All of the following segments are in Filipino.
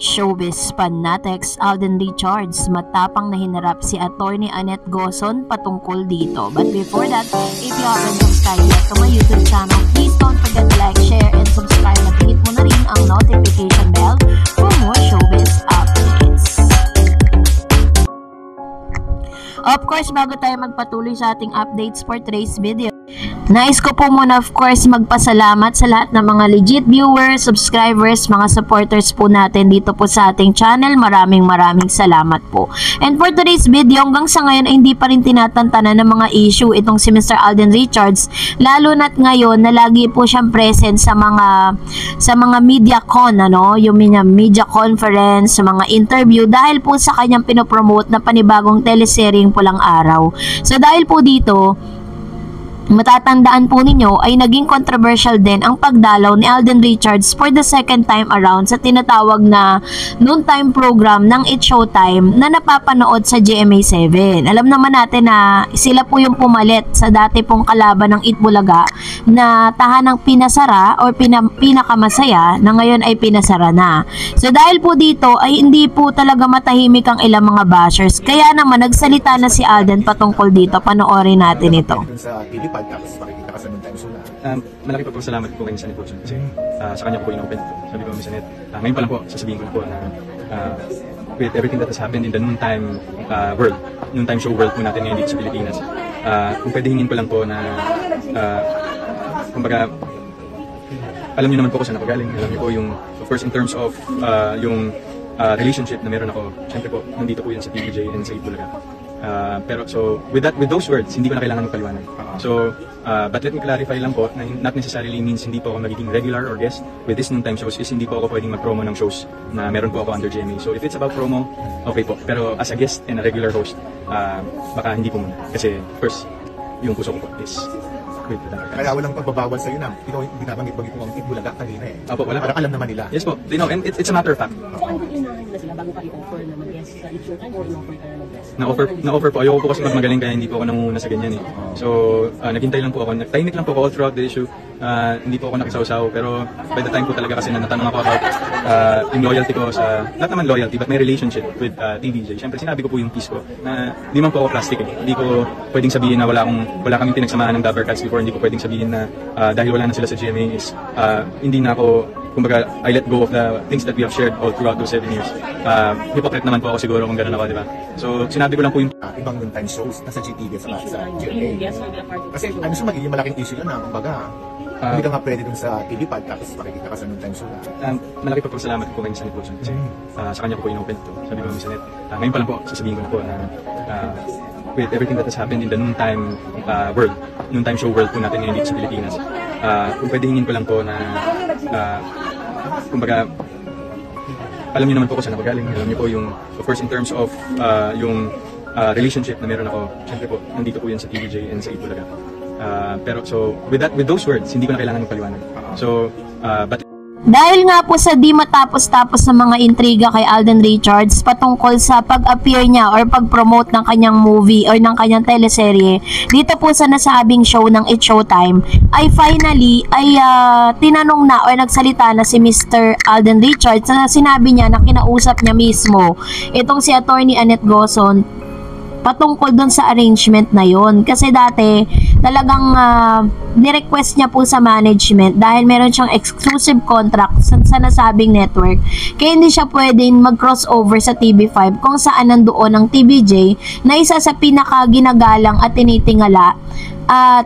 Showbiz Fanatics Alden Richards matapang na hinarap si Attorney Annette Gozon patungkol dito. But before that, if you haven't subscribed yet to my YouTube channel, please don't forget to like, share, and subscribe at hit mo na rin ang notification bell for more showbiz updates. Of course, bago tayo magpatuloy sa ating updates for today's video, nais ko po muna of course magpasalamat sa lahat ng mga legit viewers, subscribers, mga supporters po natin dito po sa ating channel. Maraming salamat po. And for today's video, hanggang sa ngayon ay hindi pa rin tinatantanan ng mga issue itong si Mr. Alden Richards, lalo na't ngayon na lagi po siyang present sa mga media con, yung media conference, sa mga interview, dahil po sa kanyang pinopromote na panibagong teleseryeng Pulang Araw. So dahil po dito, matatandaan po ninyo ay naging controversial din ang pagdalaw ni Alden Richards for the second time around sa tinatawag na noontime program ng It's Showtime na napapanood sa GMA7. Alam naman natin na sila po yung pumalit sa dati pong kalaban ng Itbulaga na tahanang pinasara o pinakamasaya na ngayon ay pinasara na. So dahil po dito ay hindi po talaga matahimik ang ilang mga bashers, kaya naman nagsalita na si Alden patungkol dito. Panoorin natin ito. Tapos makikita ka sa noontime show na. Malaki po salamat po kayo sa Network kasi sa kanya po inopen ito. Sabi ko, Miss Annette, ngayon pa lang po, sasabihin ko na po na with everything that has happened in the noontime world, noontime show world po natin ngayon dito sa Pilipinas, kung pwede hingin ko lang po na kumbaga, alam niyo naman po kung saan ako galing. Alam niyo po yung, of course, in terms of yung relationship na meron ako, syempre po, nandito po yan sa TVJ and sa Itbulaga. Pero so with those words, hindi ko na kailangan magpaliwanag. So but let me clarify lang po na not necessarily means hindi po ako magiging regular or guest with this noontime shows, is hindi po ako pwedeng mag-promo ng shows na meron po ako under GMA. So if it's about promo, okay po. Pero as a guest and a regular host, baka hindi po muna. Kasi first, yung puso ko po is kaya walang pagbabawal sa'yo na ikaw binabanggit-banggit mo ang Itbulaga kanina eh. Opo, wala. Parang alam naman nila. Yes po, they know, and it's a matter of fact. Ano inahin na sila bago ka i-offer na mag-guest sa It's Showtime or in-offer ka na mag-guest? Na-offer po. Ayoko po kasi magmagaling kaya hindi po ako nangunguna sa ganyan eh. So, naghintay lang po ako. Tahimik lang po ako all throughout the issue. Hindi po ako nakisawsaw. Pero by the time po talaga kasi natanong ako about yung loyalty ko sa, not naman loyalty, but may relationship with TVJ. Siyempre, sinabi ko po yung piece ko na hindi man po ako plastic eh. Hindi ko pwedeng sabihin na wala kaming pinagsamaan ng Dabber Cats before. Hindi ko pwedeng sabihin na dahil wala na sila sa GMA is hindi na ako, kumbaga, I let go of the things that we have shared all throughout those 7 years. Hypocrite naman po ako siguro kung gano'n ako, di ba? So, sinabi ko lang po yung ibang noontime shows nasa GTV sa GMA. Kasi ano siya magiging malaking issue yun na, kumbaga, hindi ka nga pwede dun sa TV pad tapos makikita ka sa noontime show na. Malaki po salamat po kayo sa Network kasi sa kanya po inopen ito. Sabi ko, Miss Annette, ngayon pa lang po, sasabihin ko na po na with everything that has happened in the noontime world, noontime show world po natin ngayon dito sa Pilipinas, kung pwede hingin ko lang po na kumbaga, alam niyo naman po kung saan ako galing. Alam niyo po yung, of course, in terms of yung relationship na meron ako, syempre po, nandito po yan sa TVJ and sa Itbulaga. Pero so with those words, hindi ko na kailangan magpaliwanag. So but dahil nga po sa di matapos-tapos ng mga intriga kay Alden Richards patungkol sa pag-appear niya or pag-promote ng kanyang movie or ng kanyang teleserye dito po sa nasabing show ng It's Showtime, ay finally ay tinanong na or nagsalita na si Mr. Alden Richards na sinabi niya na kinausap niya mismo itong si Attorney Annette Gozon patungkol doon sa arrangement na yon. Kasi dati talagang ni-request niya po sa management dahil meron siyang exclusive contract sa nasabing network, kaya hindi siya pwedeng mag-crossover sa TV5 kung saan nandoon ang TVJ na isa sa pinaka ginagalang at tinitingala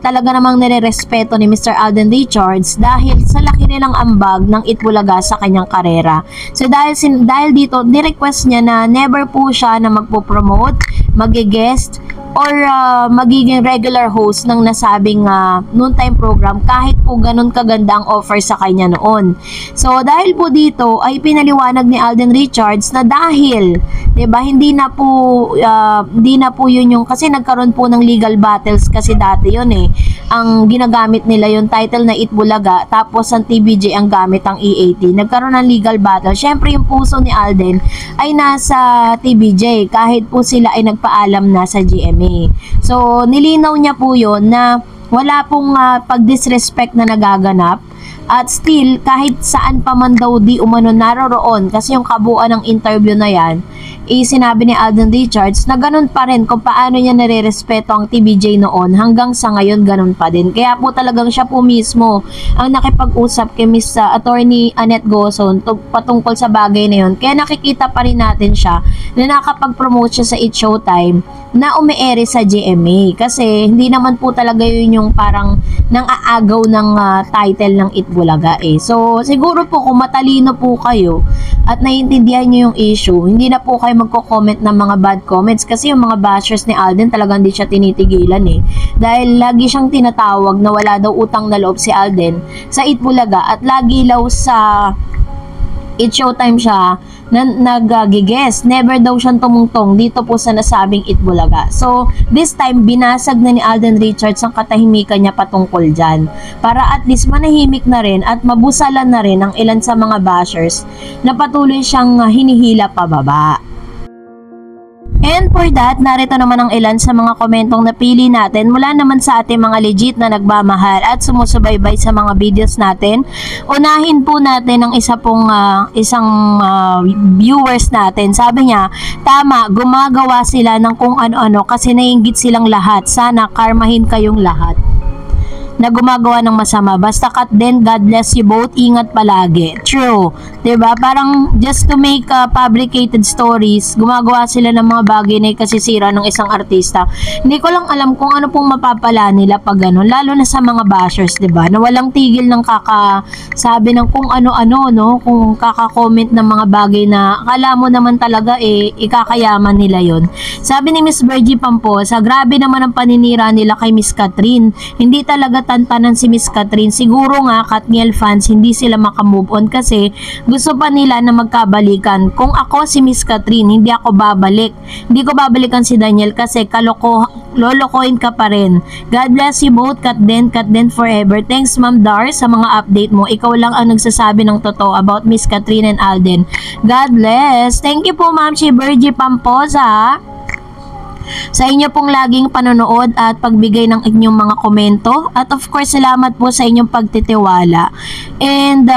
talaga namang nire-respeto ni Mr. Alden Richards dahil sa laki nilang ambag ng Itbulaga sa kanyang karera. So dahil dito, ni-request niya na never po siya na magpo-promote, mag-guest, or magiging regular host ng nasabing noontime program kahit po ganun kaganda ang offer sa kanya noon. So dahil po dito ay pinaliwanag ni Alden Richards na dahil 'di ba hindi na po yun yung, kasi nagkaroon po ng legal battles kasi dati yun eh. Ang ginagamit nila yung title na Itbulaga tapos ang TVJ ang gamit ang EAT. Nagkaroon ng legal battle. Syempre yung puso ni Alden ay nasa TVJ kahit po sila ay nagpaalam na sa GMA. So, nilinaw niya po yun na wala pong pag-disrespect na nagaganap At still, kahit saan pa man daw di umano naroroon, kasi yung kabuuan ng interview na yan, sinabi ni Alden Richards na ganun pa rin kung paano niya nare-respeto ang TVJ noon, hanggang sa ngayon ganun pa din. Kaya po talagang siya po mismo ang nakipag-usap kay Miss Attorney Annette Gozon patungkol sa bagay na yun. Kaya nakikita pa rin natin siya na nakapag-promote siya sa It's Showtime na umiere sa GMA. Kasi hindi naman po talaga yun yung parang nang aagaw ng title ng Itbulaga So siguro po kung matalino po kayo at naiintindihan nyo yung issue, hindi na po kayo magko-comment ng mga bad comments, kasi yung mga bashers ni Alden talagang hindi siya tinitigilan dahil lagi siyang tinatawag na wala daw utang na loob si Alden sa Itbulaga, at lagi daw sa It's Showtime siya nag-guess. Never daw siyang tumungtong dito po sa nasabing Itbulaga. So, this time, binasag na ni Alden Richards ang katahimikan niya patungkol dyan. Para at least manahimik na rin at mabusalan na rin ang ilan sa mga bashers na patuloy siyang hinihila pababa. And for that, narito naman ang ilan sa mga komentong napili natin mula naman sa ating mga legit na nagmamahal at sumusubaybay sa mga videos natin. Unahin po natin ang isang viewers natin. Sabi niya, tama, gumagawa sila ng kung ano-ano kasi naiinggit silang lahat. Sana karmahin kayong lahat na gumagawa ng masama. Basta cut din, God bless you both, ingat palagi. True. Diba? Parang just to make fabricated stories, gumagawa sila ng mga bagay na ikasisira ng isang artista. Hindi ko lang alam kung ano pong mapapala nila pag ganun, lalo na sa mga bashers, diba? Na walang tigil ng kakasabi ng kung ano-ano, no? Kung kaka-comment ng mga bagay na akala mo naman talaga ikakayaman nila yon. Sabi ni Miss Virgie Pamposa, grabe naman ang paninira nila kay Miss Catherine. Hindi talaga tantanan si Miss Catherine. Siguro nga Katniel fans hindi sila makamove on kasi gusto pa nila na magkabalikan. Kung ako si Miss Catherine, hindi ako babalik. Hindi ko babalikan si Daniel kasi lolokohin ka pa rin. God bless you both, Kat Den forever. Thanks Ma'am Dar sa mga update mo. Ikaw lang ang nagsasabi ng totoo about Miss Catherine and Alden. God bless. Thank you po Ma'am Virgie Pamposa sa inyo pong laging panonood at pagbigay ng inyong mga komento, at of course salamat po sa inyong pagtitiwala, and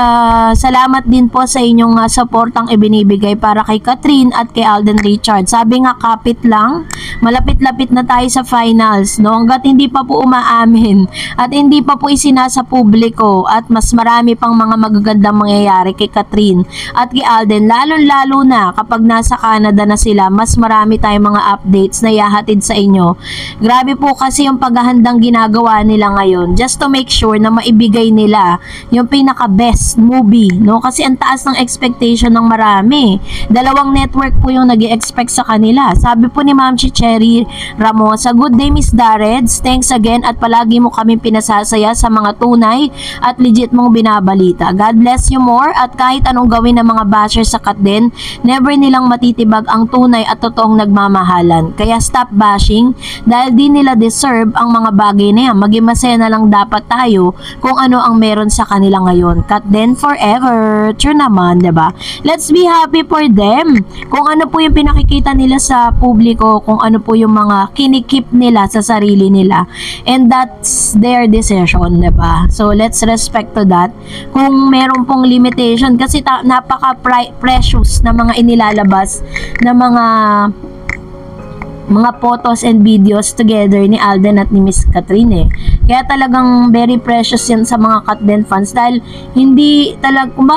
salamat din po sa inyong suportang ibinibigay para kay Catherine at kay Alden Richards. Sabi nga, kapit lang, malapit-lapit na tayo sa finals, no? Hanggat hindi pa po umaamin at hindi pa po isinasa publiko, at mas marami pang mga magagandang mangyayari kay Catherine at kay Alden, lalo na kapag nasa Canada na sila, mas marami tayong mga updates na ihahatid sa inyo. Grabe po kasi yung paghahandang ginagawa nila ngayon just to make sure na maibigay nila yung pinaka-best movie, no? Kasi ang taas ng expectation ng marami. Dalawang network po yung nag-i-expect sa kanila. Sabi po ni Ma'am Cherry Ramosa, good day Miss Dareds, thanks again at palagi mo kami pinasasaya sa mga tunay at legit mong binabalita. God bless you more, at kahit anong gawin ng mga bashers sa Katden, never nilang matitibag ang tunay at totoong nagmamahalan. Kaya stop bashing dahil di nila deserve ang mga bagay na yan. Maging masaya na lang dapat tayo kung ano ang meron sa kanila ngayon. Katden forever. True naman, diba? Let's be happy for them. Kung ano po yung pinakikita nila sa publiko, kung ano po yung mga kinikip nila sa sarili nila. And that's their decision, diba? So, let's respect to that. Kung meron pong limitation, kasi napaka-precious na mga inilalabas na mga photos and videos together ni Alden at ni Miss Catherine. Kaya talagang very precious yan sa mga Katden fans dahil hindi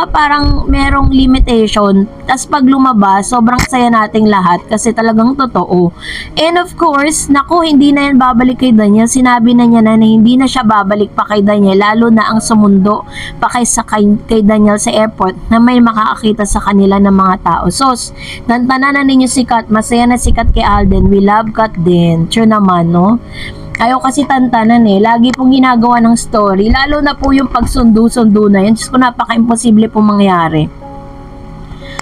parang merong limitation, tas pag lumabas sobrang saya nating lahat kasi talagang totoo. And of course, naku, hindi na yan babalik kay Daniel. Sinabi na niya na hindi na siya babalik pa kay Daniel, lalo na ang sumundo pa kay Daniel sa airport na may makakakita sa kanila ng mga tao. So, tantanan na ninyo si Kat, masaya na si Kat kay Alden. We love Katden. True naman, no? Ayaw kasi tantanan lagi pong ginagawa ng story, lalo na po yung pagsundo-sundo na yan. Diyos ko, napaka-imposible pong mangyari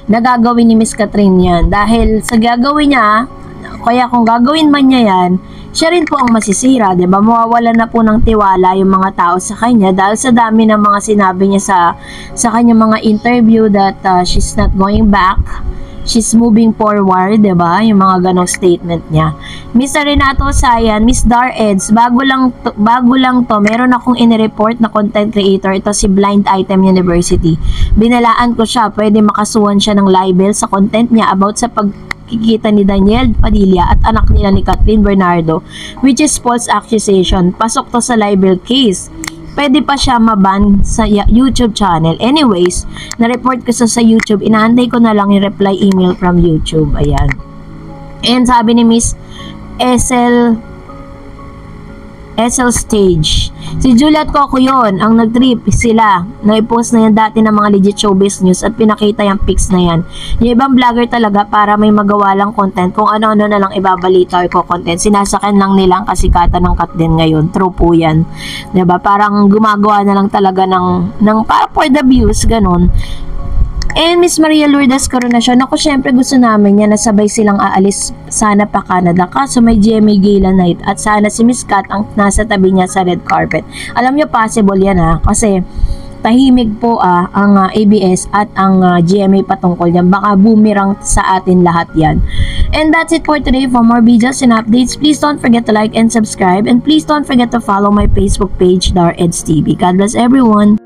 na gagawin ni Miss Catherine yan, dahil sa gagawin niya, kaya kung gagawin man niya yan, siya rin po ang masisira, diba? Mawawala na po ng tiwala yung mga tao sa kanya dahil sa dami ng mga sinabi niya sa kanyang mga interview that she's not going back, she's moving forward, diba? Yung mga ganong statement niya. Mr. Renato Sayan, Miss Dar Eds, bago lang to, meron akong inireport na content creator, ito si Blind Item University. Binalaan ko siya, pwede makasuhan siya ng libel sa content niya about sa pagkikita ni Daniel Padilla at anak nila ni Kathleen Bernardo, which is false accusation. Pasok to sa libel case. Pwede pa siya maban sa YouTube channel. Anyways, na-report ko sa YouTube, inaantay ko na lang yung reply email from YouTube. Ayan. And sabi ni Miss SL Stage, si Juliet Coco yun, ang nag-trip sila, na-post na yan dati ng mga legit showbiz news at pinakita yung pics na yan. Yung ibang vlogger talaga para may magawa lang content, kung ano-ano na lang ibabalita or content, sinasakin lang nilang kasikatan ng cut din ngayon. True po yan, diba? Parang gumagawa na lang talaga ng para for the views, ganun. And Miss Maria Lourdes Coronation, ako syempre gusto namin yan, nasabay silang aalis sana pa Canada, kaso may GMA Gala Night at sana si Miss Kat ang nasa tabi niya sa red carpet. Alam nyo, possible yan kasi tahimik po ang ABS at ang GMA patungkol yan. Baka boomerang sa atin lahat yan. And that's it for today. For more videos and updates, please don't forget to like and subscribe, and please don't forget to follow my Facebook page, Dar Eds TV. God bless everyone.